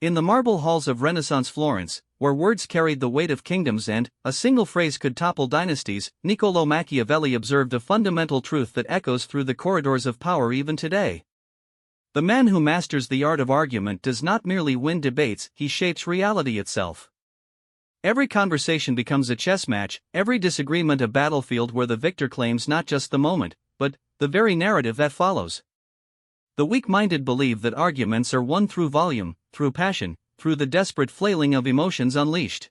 In the marble halls of Renaissance Florence, where words carried the weight of kingdoms and a single phrase could topple dynasties, Niccolò Machiavelli observed a fundamental truth that echoes through the corridors of power even today. The man who masters the art of argument does not merely win debates, he shapes reality itself. Every conversation becomes a chess match, every disagreement a battlefield where the victor claims not just the moment, but the very narrative that follows. The weak-minded believe that arguments are won through volume, through passion, through the desperate flailing of emotions unleashed.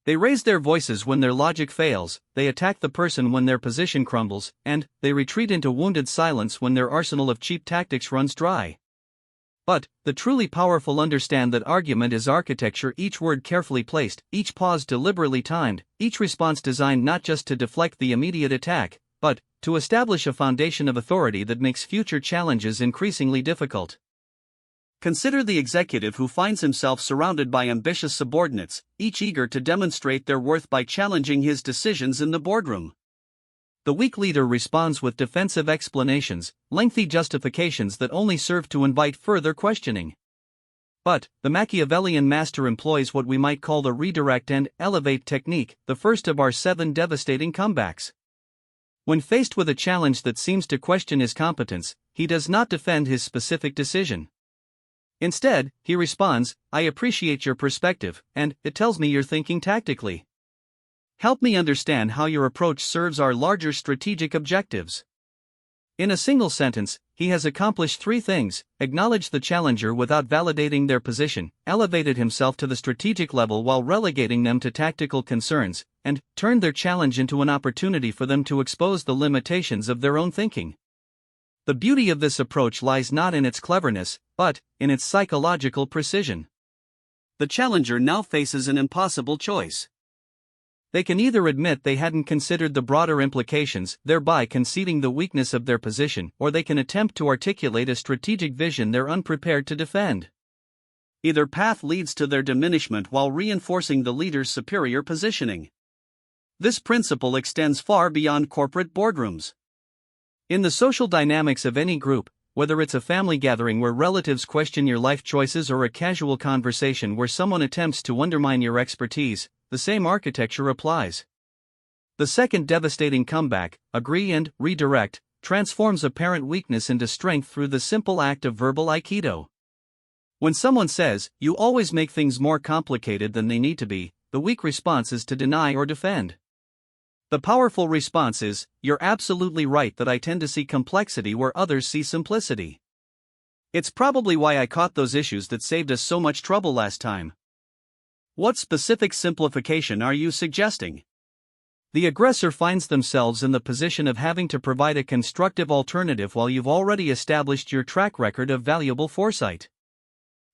They raise their voices when their logic fails, they attack the person when their position crumbles, and they retreat into wounded silence when their arsenal of cheap tactics runs dry. But the truly powerful understand that argument is architecture, each word carefully placed, each pause deliberately timed, each response designed not just to deflect the immediate attack, but to establish a foundation of authority that makes future challenges increasingly difficult. Consider the executive who finds himself surrounded by ambitious subordinates, each eager to demonstrate their worth by challenging his decisions in the boardroom. The weak leader responds with defensive explanations, lengthy justifications that only serve to invite further questioning. But the Machiavellian master employs what we might call the redirect and elevate technique, the first of our 7 devastating comebacks. When faced with a challenge that seems to question his competence, he does not defend his specific decision. Instead, he responds, "I appreciate your perspective, and it tells me you're thinking tactically. Help me understand how your approach serves our larger strategic objectives." In a single sentence, he has accomplished 3 things: acknowledged the challenger without validating their position, elevated himself to the strategic level while relegating them to tactical concerns, and turned their challenge into an opportunity for them to expose the limitations of their own thinking. The beauty of this approach lies not in its cleverness, but in its psychological precision. The challenger now faces an impossible choice. They can either admit they hadn't considered the broader implications, thereby conceding the weakness of their position, or they can attempt to articulate a strategic vision they're unprepared to defend. Either path leads to their diminishment while reinforcing the leader's superior positioning. This principle extends far beyond corporate boardrooms. In the social dynamics of any group, whether it's a family gathering where relatives question your life choices or a casual conversation where someone attempts to undermine your expertise, the same architecture applies. The second devastating comeback, agree and redirect, transforms apparent weakness into strength through the simple act of verbal aikido. When someone says, "You always make things more complicated than they need to be," the weak response is to deny or defend. The powerful response is, "You're absolutely right that I tend to see complexity where others see simplicity. It's probably why I caught those issues that saved us so much trouble last time." What specific simplification are you suggesting? The aggressor finds themselves in the position of having to provide a constructive alternative while you've already established your track record of valuable foresight.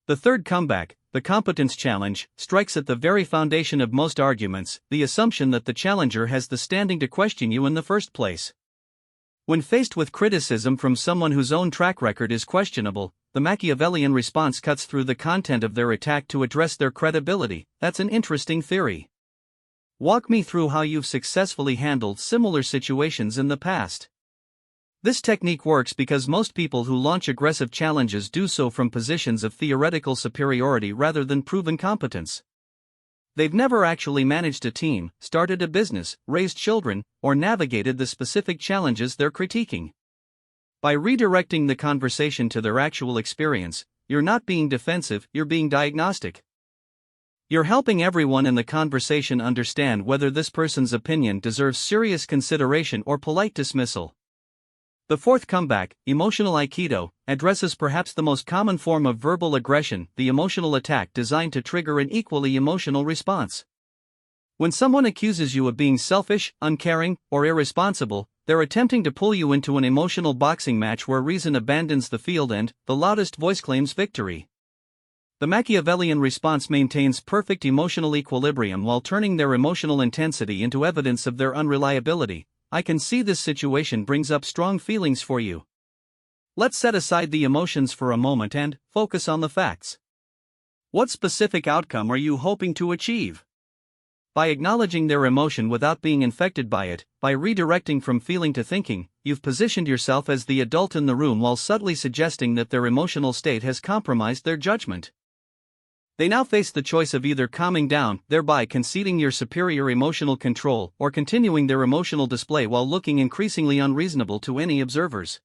The third comeback, the competence challenge, strikes at the very foundation of most arguments, the assumption that the challenger has the standing to question you in the first place. When faced with criticism from someone whose own track record is questionable, the Machiavellian response cuts through the content of their attack to address their credibility. That's an interesting theory. Walk me through how you've successfully handled similar situations in the past. This technique works because most people who launch aggressive challenges do so from positions of theoretical superiority rather than proven competence. They've never actually managed a team, started a business, raised children, or navigated the specific challenges they're critiquing. By redirecting the conversation to their actual experience, you're not being defensive, you're being diagnostic. You're helping everyone in the conversation understand whether this person's opinion deserves serious consideration or polite dismissal. The fourth comeback, emotional aikido, addresses perhaps the most common form of verbal aggression, the emotional attack designed to trigger an equally emotional response. When someone accuses you of being selfish, uncaring, or irresponsible, they're attempting to pull you into an emotional boxing match where reason abandons the field and the loudest voice claims victory. The Machiavellian response maintains perfect emotional equilibrium while turning their emotional intensity into evidence of their unreliability. "I can see this situation brings up strong feelings for you. Let's set aside the emotions for a moment and focus on the facts. What specific outcome are you hoping to achieve?" By acknowledging their emotion without being infected by it, by redirecting from feeling to thinking, you've positioned yourself as the adult in the room while subtly suggesting that their emotional state has compromised their judgment. They now face the choice of either calming down, thereby conceding your superior emotional control, or continuing their emotional display while looking increasingly unreasonable to any observers.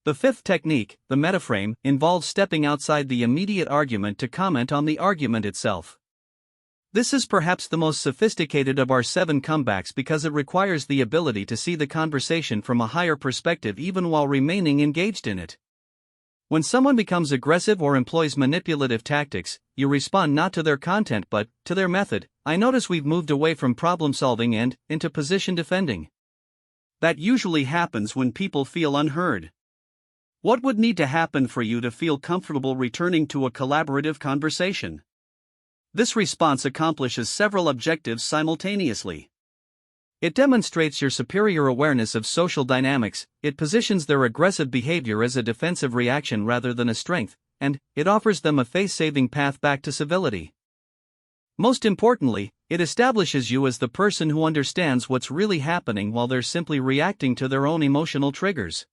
The fifth technique, the metaframe, involves stepping outside the immediate argument to comment on the argument itself. This is perhaps the most sophisticated of our 7 comebacks because it requires the ability to see the conversation from a higher perspective even while remaining engaged in it. When someone becomes aggressive or employs manipulative tactics, you respond not to their content but to their method. I notice we've moved away from problem solving and into position defending. That usually happens when people feel unheard. What would need to happen for you to feel comfortable returning to a collaborative conversation? This response accomplishes several objectives simultaneously. It demonstrates your superior awareness of social dynamics, it positions their aggressive behavior as a defensive reaction rather than a strength, and it offers them a face-saving path back to civility. Most importantly, it establishes you as the person who understands what's really happening while they're simply reacting to their own emotional triggers.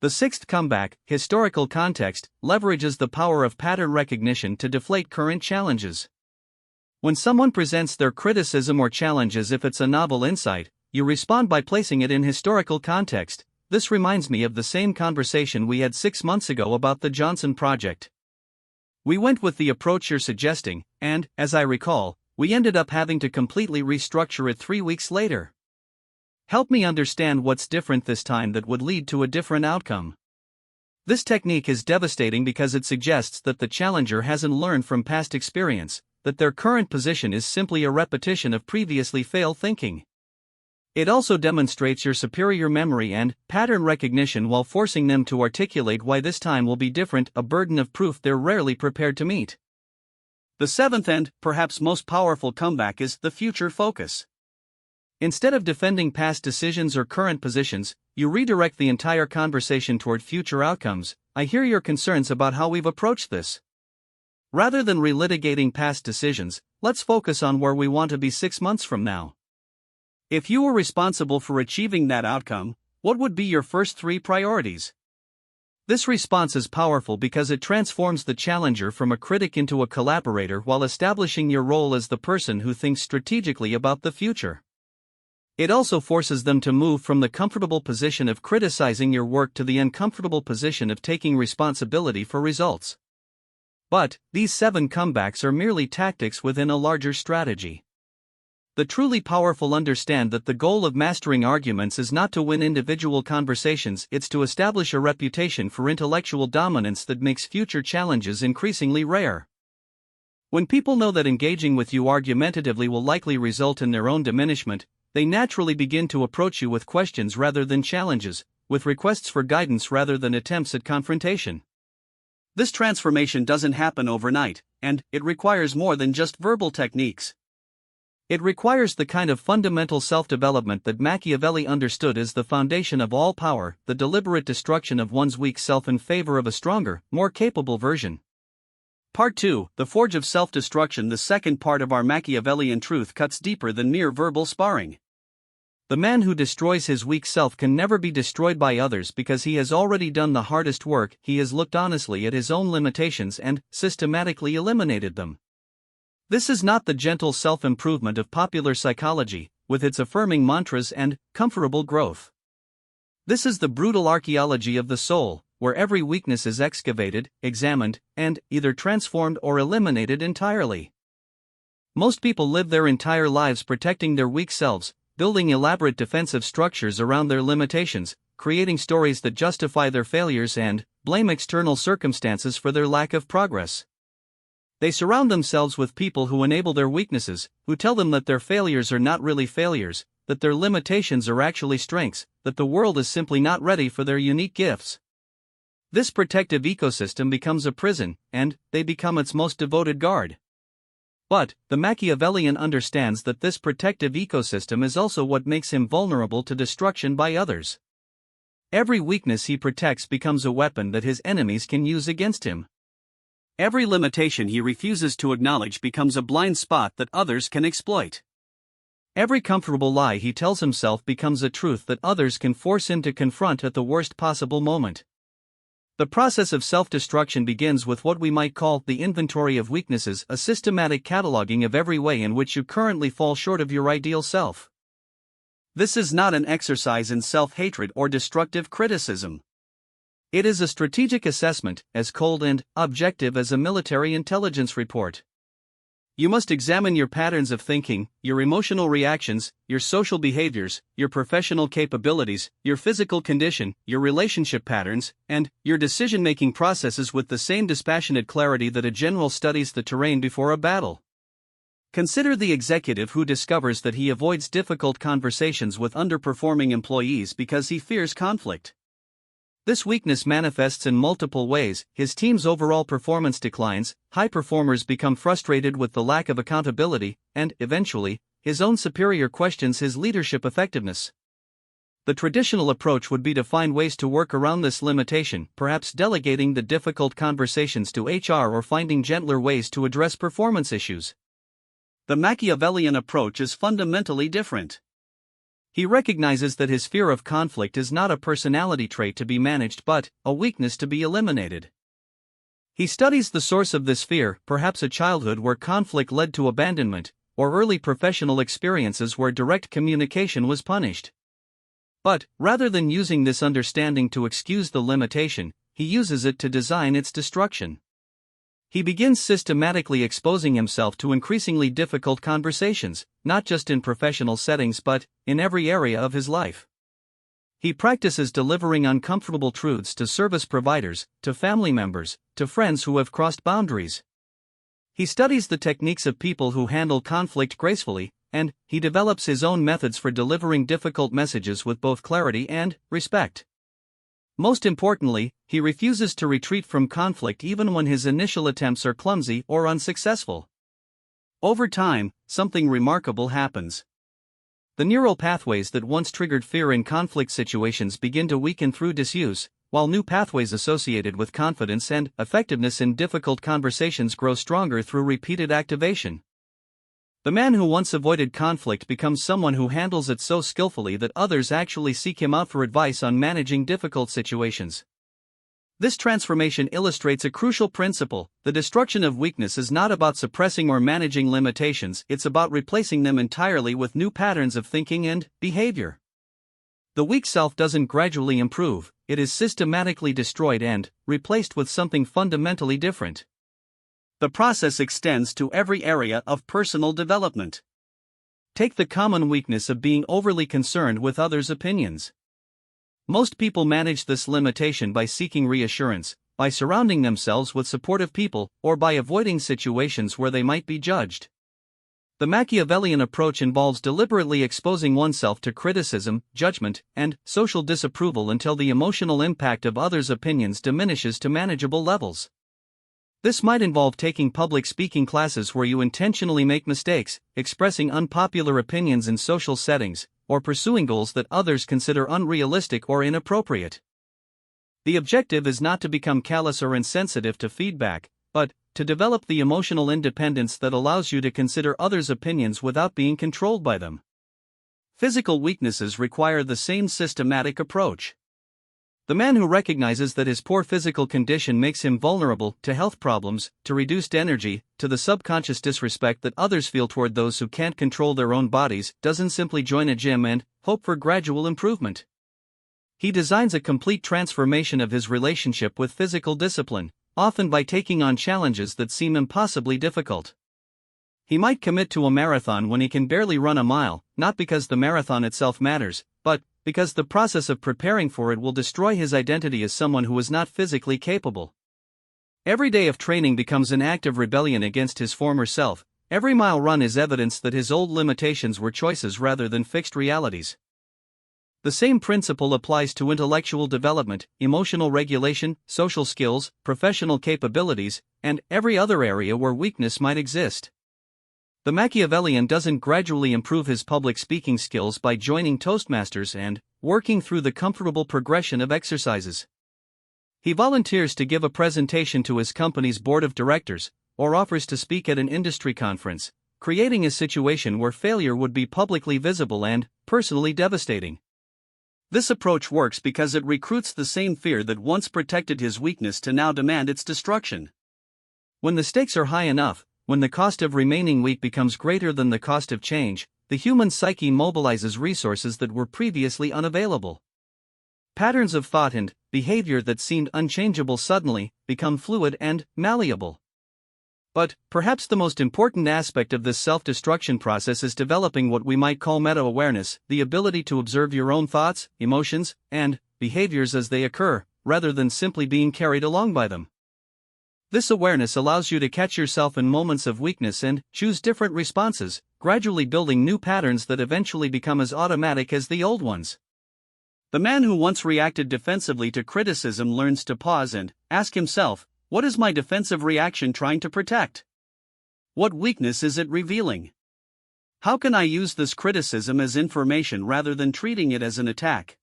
The sixth comeback, historical context, leverages the power of pattern recognition to deflate current challenges. When someone presents their criticism or challenge as if it's a novel insight, you respond by placing it in historical context. This reminds me of the same conversation we had 6 months ago about the Johnson Project. We went with the approach you're suggesting, and, as I recall, we ended up having to completely restructure it 3 weeks later. Help me understand what's different this time that would lead to a different outcome. This technique is devastating because it suggests that the challenger hasn't learned from past experience, that their current position is simply a repetition of previously failed thinking. It also demonstrates your superior memory and pattern recognition while forcing them to articulate why this time will be different, a burden of proof they're rarely prepared to meet. The seventh and, perhaps most powerful comeback is the future focus. Instead of defending past decisions or current positions, you redirect the entire conversation toward future outcomes. I hear your concerns about how we've approached this. Rather than relitigating past decisions, let's focus on where we want to be 6 months from now. If you were responsible for achieving that outcome, what would be your first 3 priorities? This response is powerful because it transforms the challenger from a critic into a collaborator while establishing your role as the person who thinks strategically about the future. It also forces them to move from the comfortable position of criticizing your work to the uncomfortable position of taking responsibility for results. But, these 7 comebacks are merely tactics within a larger strategy. The truly powerful understand that the goal of mastering arguments is not to win individual conversations, it's to establish a reputation for intellectual dominance that makes future challenges increasingly rare. When people know that engaging with you argumentatively will likely result in their own diminishment, they naturally begin to approach you with questions rather than challenges, with requests for guidance rather than attempts at confrontation. This transformation doesn't happen overnight, and it requires more than just verbal techniques. It requires the kind of fundamental self-development that Machiavelli understood as the foundation of all power, the deliberate destruction of one's weak self in favor of a stronger, more capable version. Part 2, The Forge of Self-Destruction. The second part of our Machiavellian truth cuts deeper than mere verbal sparring. The man who destroys his weak self can never be destroyed by others because he has already done the hardest work. He has looked honestly at his own limitations and systematically eliminated them. This is not the gentle self-improvement of popular psychology, with its affirming mantras and comfortable growth. This is the brutal archaeology of the soul, where every weakness is excavated, examined, and either transformed or eliminated entirely. Most people live their entire lives protecting their weak selves, building elaborate defensive structures around their limitations, creating stories that justify their failures and blame external circumstances for their lack of progress. They surround themselves with people who enable their weaknesses, who tell them that their failures are not really failures, that their limitations are actually strengths, that the world is simply not ready for their unique gifts. This protective ecosystem becomes a prison, and they become its most devoted guard. But, the Machiavellian understands that this protective ecosystem is also what makes him vulnerable to destruction by others. Every weakness he protects becomes a weapon that his enemies can use against him. Every limitation he refuses to acknowledge becomes a blind spot that others can exploit. Every comfortable lie he tells himself becomes a truth that others can force him to confront at the worst possible moment. The process of self-destruction begins with what we might call the inventory of weaknesses, a systematic cataloging of every way in which you currently fall short of your ideal self. This is not an exercise in self-hatred or destructive criticism. It is a strategic assessment, as cold and objective as a military intelligence report. You must examine your patterns of thinking, your emotional reactions, your social behaviors, your professional capabilities, your physical condition, your relationship patterns, and your decision-making processes with the same dispassionate clarity that a general studies the terrain before a battle. Consider the executive who discovers that he avoids difficult conversations with underperforming employees because he fears conflict. This weakness manifests in multiple ways. His team's overall performance declines, high performers become frustrated with the lack of accountability, and, eventually, his own superior questions his leadership effectiveness. The traditional approach would be to find ways to work around this limitation, perhaps delegating the difficult conversations to HR or finding gentler ways to address performance issues. The Machiavellian approach is fundamentally different. He recognizes that his fear of conflict is not a personality trait to be managed but a weakness to be eliminated. He studies the source of this fear, perhaps a childhood where conflict led to abandonment, or early professional experiences where direct communication was punished. But, rather than using this understanding to excuse the limitation, he uses it to design its destruction. He begins systematically exposing himself to increasingly difficult conversations, not just in professional settings but in every area of his life. He practices delivering uncomfortable truths to service providers, to family members, to friends who have crossed boundaries. He studies the techniques of people who handle conflict gracefully, and he develops his own methods for delivering difficult messages with both clarity and respect. Most importantly, he refuses to retreat from conflict even when his initial attempts are clumsy or unsuccessful. Over time, something remarkable happens. The neural pathways that once triggered fear in conflict situations begin to weaken through disuse, while new pathways associated with confidence and effectiveness in difficult conversations grow stronger through repeated activation. The man who once avoided conflict becomes someone who handles it so skillfully that others actually seek him out for advice on managing difficult situations. This transformation illustrates a crucial principle: the destruction of weakness is not about suppressing or managing limitations, it's about replacing them entirely with new patterns of thinking and behavior. The weak self doesn't gradually improve, it is systematically destroyed and replaced with something fundamentally different. The process extends to every area of personal development. Take the common weakness of being overly concerned with others' opinions. Most people manage this limitation by seeking reassurance, by surrounding themselves with supportive people, or by avoiding situations where they might be judged. The Machiavellian approach involves deliberately exposing oneself to criticism, judgment, and social disapproval until the emotional impact of others' opinions diminishes to manageable levels. This might involve taking public speaking classes where you intentionally make mistakes, expressing unpopular opinions in social settings, or pursuing goals that others consider unrealistic or inappropriate. The objective is not to become callous or insensitive to feedback, but to develop the emotional independence that allows you to consider others' opinions without being controlled by them. Physical weaknesses require the same systematic approach. The man who recognizes that his poor physical condition makes him vulnerable to health problems, to reduced energy, to the subconscious disrespect that others feel toward those who can't control their own bodies, doesn't simply join a gym and hope for gradual improvement. He designs a complete transformation of his relationship with physical discipline, often by taking on challenges that seem impossibly difficult. He might commit to a marathon when he can barely run a mile, not because the marathon itself matters, but because the process of preparing for it will destroy his identity as someone who is not physically capable. Every day of training becomes an act of rebellion against his former self. Every mile run is evidence that his old limitations were choices rather than fixed realities. The same principle applies to intellectual development, emotional regulation, social skills, professional capabilities, and every other area where weakness might exist. The Machiavellian doesn't gradually improve his public speaking skills by joining Toastmasters and working through the comfortable progression of exercises. He volunteers to give a presentation to his company's board of directors, or offers to speak at an industry conference, creating a situation where failure would be publicly visible and personally devastating. This approach works because it recruits the same fear that once protected his weakness to now demand its destruction. When the stakes are high enough, when the cost of remaining weak becomes greater than the cost of change, the human psyche mobilizes resources that were previously unavailable. Patterns of thought and behavior that seemed unchangeable suddenly become fluid and malleable. But, perhaps the most important aspect of this self-destruction process is developing what we might call meta-awareness, the ability to observe your own thoughts, emotions, and behaviors as they occur, rather than simply being carried along by them. This awareness allows you to catch yourself in moments of weakness and choose different responses, gradually building new patterns that eventually become as automatic as the old ones. The man who once reacted defensively to criticism learns to pause and ask himself, what is my defensive reaction trying to protect? What weakness is it revealing? How can I use this criticism as information rather than treating it as an attack?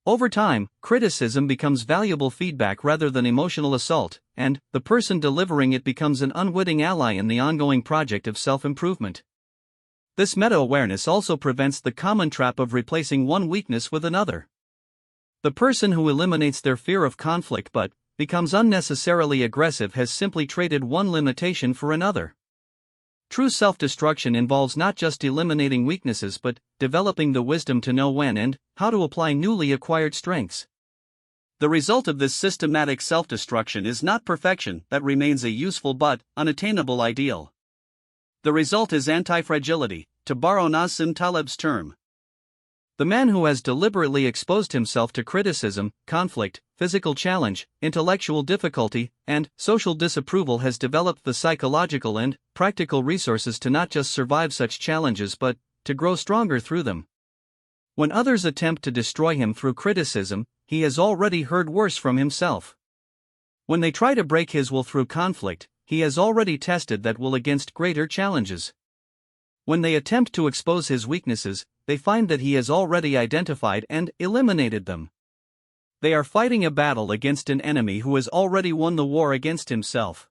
Over time, criticism becomes valuable feedback rather than emotional assault, and the person delivering it becomes an unwitting ally in the ongoing project of self-improvement. This meta-awareness also prevents the common trap of replacing one weakness with another. The person who eliminates their fear of conflict but becomes unnecessarily aggressive has simply traded one limitation for another. True self-destruction involves not just eliminating weaknesses but developing the wisdom to know when and how to apply newly acquired strengths. The result of this systematic self-destruction is not perfection that remains a useful but unattainable ideal. The result is anti-fragility, to borrow Nassim Taleb's term. The man who has deliberately exposed himself to criticism, conflict, physical challenge, intellectual difficulty, and social disapproval has developed the psychological and practical resources to not just survive such challenges but to grow stronger through them. When others attempt to destroy him through criticism, he has already heard worse from himself. When they try to break his will through conflict, he has already tested that will against greater challenges. When they attempt to expose his weaknesses, they find that he has already identified and eliminated them. They are fighting a battle against an enemy who has already won the war against himself.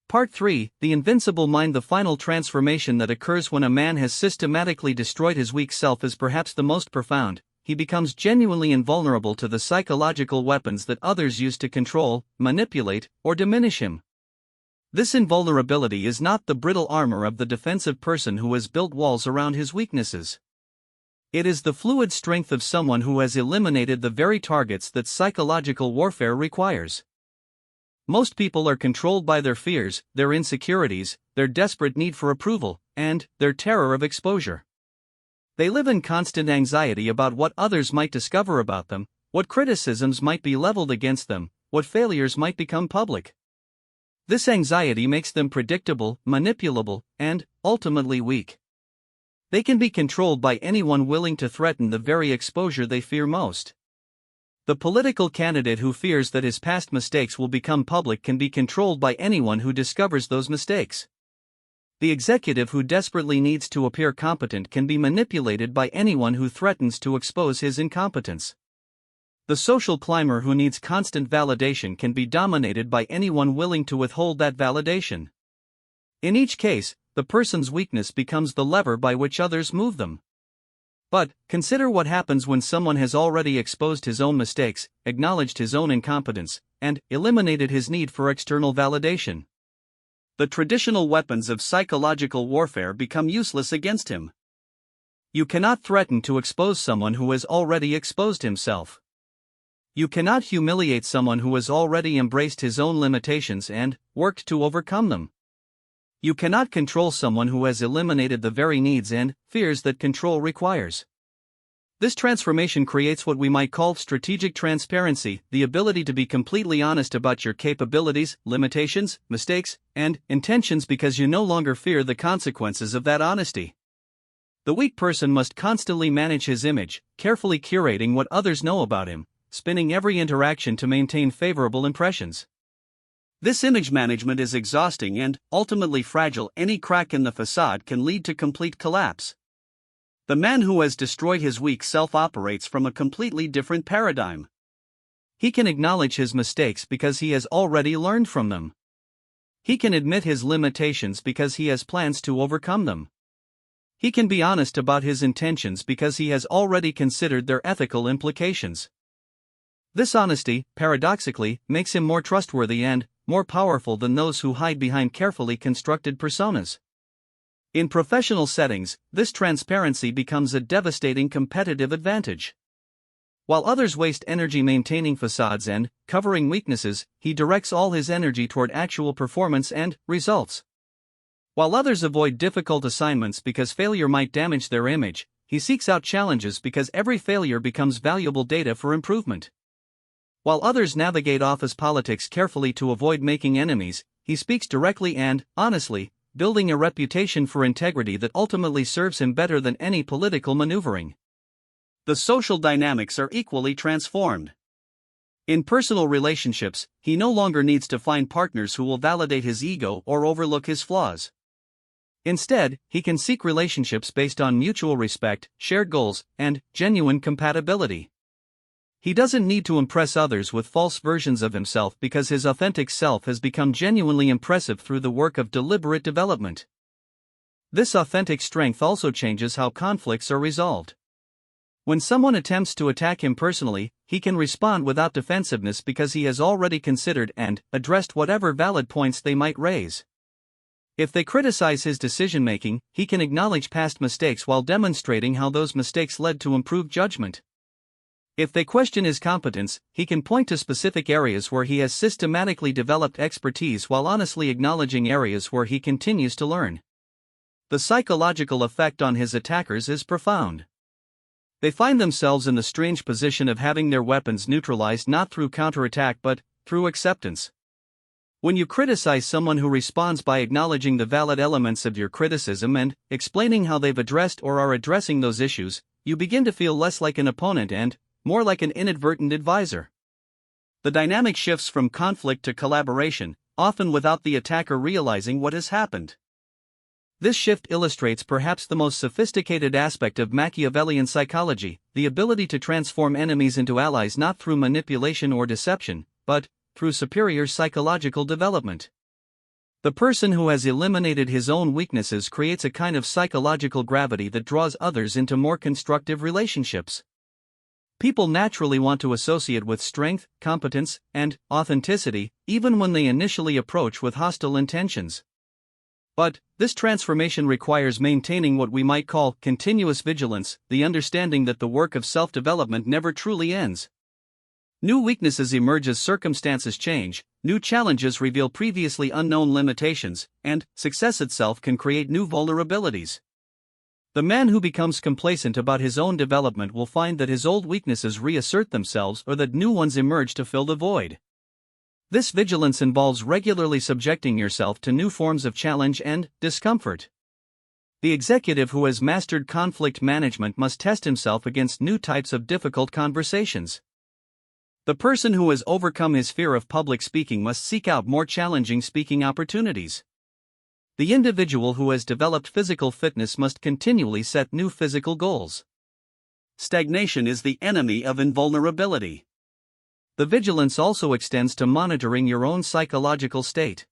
Part 3, The Invincible Mind. The final transformation that occurs when a man has systematically destroyed his weak self is perhaps the most profound. He becomes genuinely invulnerable to the psychological weapons that others use to control, manipulate, or diminish him. This invulnerability is not the brittle armor of the defensive person who has built walls around his weaknesses. It is the fluid strength of someone who has eliminated the very targets that psychological warfare requires. Most people are controlled by their fears, their insecurities, their desperate need for approval, and their terror of exposure. They live in constant anxiety about what others might discover about them, what criticisms might be leveled against them, what failures might become public. This anxiety makes them predictable, manipulable, and, ultimately, weak. They can be controlled by anyone willing to threaten the very exposure they fear most. The political candidate who fears that his past mistakes will become public can be controlled by anyone who discovers those mistakes. The executive who desperately needs to appear competent can be manipulated by anyone who threatens to expose his incompetence. The social climber who needs constant validation can be dominated by anyone willing to withhold that validation. In each case, the person's weakness becomes the lever by which others move them. But, consider what happens when someone has already exposed his own mistakes, acknowledged his own incompetence, and eliminated his need for external validation. The traditional weapons of psychological warfare become useless against him. You cannot threaten to expose someone who has already exposed himself. You cannot humiliate someone who has already embraced his own limitations and worked to overcome them. You cannot control someone who has eliminated the very needs and fears that control requires. This transformation creates what we might call strategic transparency, the ability to be completely honest about your capabilities, limitations, mistakes, and intentions because you no longer fear the consequences of that honesty. The weak person must constantly manage his image, carefully curating what others know about him, spinning every interaction to maintain favorable impressions. This image management is exhausting and ultimately fragile. Any crack in the facade can lead to complete collapse. The man who has destroyed his weak self operates from a completely different paradigm. He can acknowledge his mistakes because he has already learned from them. He can admit his limitations because he has plans to overcome them. He can be honest about his intentions because he has already considered their ethical implications. This honesty, paradoxically, makes him more trustworthy and more powerful than those who hide behind carefully constructed personas. In professional settings, this transparency becomes a devastating competitive advantage. While others waste energy maintaining facades and covering weaknesses, he directs all his energy toward actual performance and results. While others avoid difficult assignments because failure might damage their image, he seeks out challenges because every failure becomes valuable data for improvement. While others navigate office politics carefully to avoid making enemies, he speaks directly and honestly, building a reputation for integrity that ultimately serves him better than any political maneuvering. The social dynamics are equally transformed. In personal relationships, he no longer needs to find partners who will validate his ego or overlook his flaws. Instead, he can seek relationships based on mutual respect, shared goals, and genuine compatibility. He doesn't need to impress others with false versions of himself because his authentic self has become genuinely impressive through the work of deliberate development. This authentic strength also changes how conflicts are resolved. When someone attempts to attack him personally, he can respond without defensiveness because he has already considered and addressed whatever valid points they might raise. If they criticize his decision-making, he can acknowledge past mistakes while demonstrating how those mistakes led to improved judgment. If they question his competence, he can point to specific areas where he has systematically developed expertise while honestly acknowledging areas where he continues to learn. The psychological effect on his attackers is profound. They find themselves in the strange position of having their weapons neutralized not through counterattack but through acceptance. When you criticize someone who responds by acknowledging the valid elements of your criticism and explaining how they've addressed or are addressing those issues, you begin to feel less like an opponent and more like an inadvertent advisor. The dynamic shifts from conflict to collaboration, often without the attacker realizing what has happened. This shift illustrates perhaps the most sophisticated aspect of Machiavellian psychology, the ability to transform enemies into allies not through manipulation or deception, but through superior psychological development. The person who has eliminated his own weaknesses creates a kind of psychological gravity that draws others into more constructive relationships. People naturally want to associate with strength, competence, and authenticity, even when they initially approach with hostile intentions. But this transformation requires maintaining what we might call continuous vigilance, the understanding that the work of self-development never truly ends. New weaknesses emerge as circumstances change, new challenges reveal previously unknown limitations, and success itself can create new vulnerabilities. The man who becomes complacent about his own development will find that his old weaknesses reassert themselves or that new ones emerge to fill the void. This vigilance involves regularly subjecting yourself to new forms of challenge and discomfort. The executive who has mastered conflict management must test himself against new types of difficult conversations. The person who has overcome his fear of public speaking must seek out more challenging speaking opportunities. The individual who has developed physical fitness must continually set new physical goals. Stagnation is the enemy of invulnerability. The vigilance also extends to monitoring your own psychological state.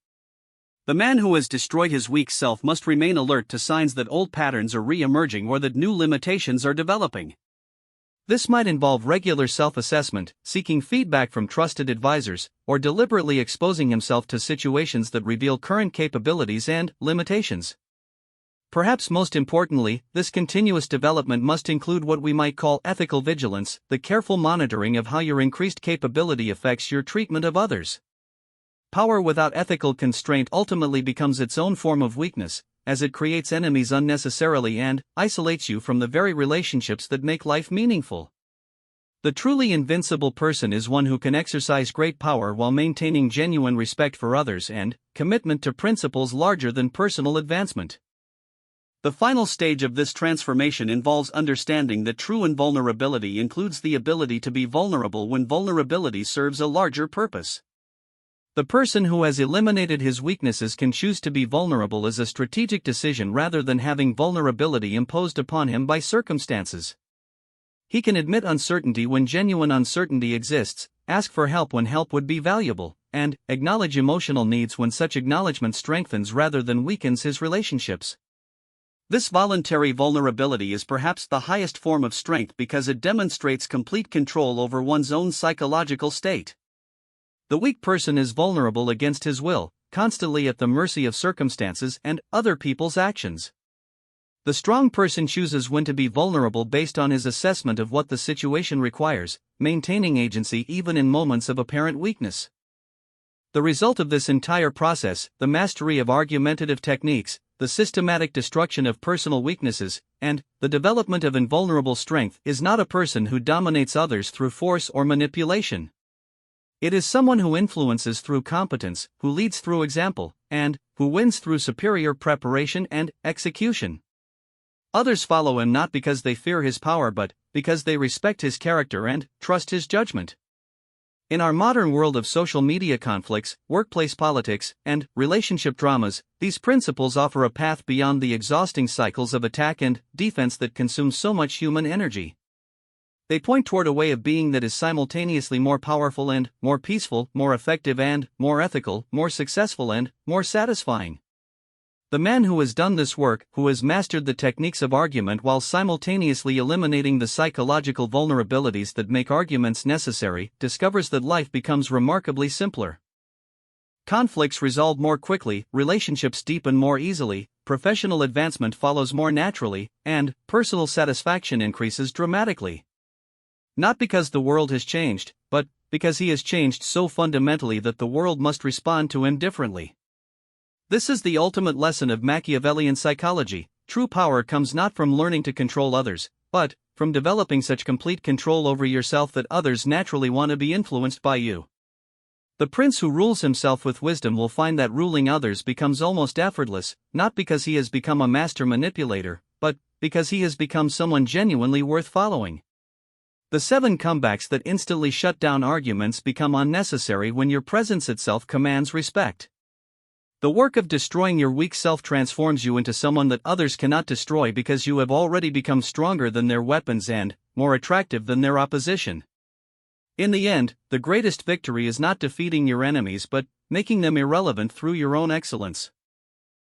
The man who has destroyed his weak self must remain alert to signs that old patterns are re-emerging or that new limitations are developing. This might involve regular self-assessment, seeking feedback from trusted advisors, or deliberately exposing himself to situations that reveal current capabilities and limitations. Perhaps most importantly, this continuous development must include what we might call ethical vigilance, the careful monitoring of how your increased capability affects your treatment of others. Power without ethical constraint ultimately becomes its own form of weakness, as it creates enemies unnecessarily and isolates you from the very relationships that make life meaningful. The truly invincible person is one who can exercise great power while maintaining genuine respect for others and commitment to principles larger than personal advancement. The final stage of this transformation involves understanding that true invulnerability includes the ability to be vulnerable when vulnerability serves a larger purpose. The person who has eliminated his weaknesses can choose to be vulnerable as a strategic decision rather than having vulnerability imposed upon him by circumstances. He can admit uncertainty when genuine uncertainty exists, ask for help when help would be valuable, and acknowledge emotional needs when such acknowledgement strengthens rather than weakens his relationships. This voluntary vulnerability is perhaps the highest form of strength because it demonstrates complete control over one's own psychological state. The weak person is vulnerable against his will, constantly at the mercy of circumstances and other people's actions. The strong person chooses when to be vulnerable based on his assessment of what the situation requires, maintaining agency even in moments of apparent weakness. The result of this entire process, the mastery of argumentative techniques, the systematic destruction of personal weaknesses, and the development of invulnerable strength, is not a person who dominates others through force or manipulation. It is someone who influences through competence, who leads through example, and who wins through superior preparation and execution. Others follow him not because they fear his power but because they respect his character and trust his judgment. In our modern world of social media conflicts, workplace politics, and relationship dramas, these principles offer a path beyond the exhausting cycles of attack and defense that consume so much human energy. They point toward a way of being that is simultaneously more powerful and more peaceful, more effective and more ethical, more successful and more satisfying. The man who has done this work, who has mastered the techniques of argument while simultaneously eliminating the psychological vulnerabilities that make arguments necessary, discovers that life becomes remarkably simpler. Conflicts resolve more quickly, relationships deepen more easily, professional advancement follows more naturally, and personal satisfaction increases dramatically. Not because the world has changed, but because he has changed so fundamentally that the world must respond to him differently. This is the ultimate lesson of Machiavellian psychology. True power comes not from learning to control others, but from developing such complete control over yourself that others naturally want to be influenced by you. The prince who rules himself with wisdom will find that ruling others becomes almost effortless, not because he has become a master manipulator, but because he has become someone genuinely worth following. The 7 comebacks that instantly shut down arguments become unnecessary when your presence itself commands respect. The work of destroying your weak self transforms you into someone that others cannot destroy because you have already become stronger than their weapons and more attractive than their opposition. In the end, the greatest victory is not defeating your enemies but making them irrelevant through your own excellence.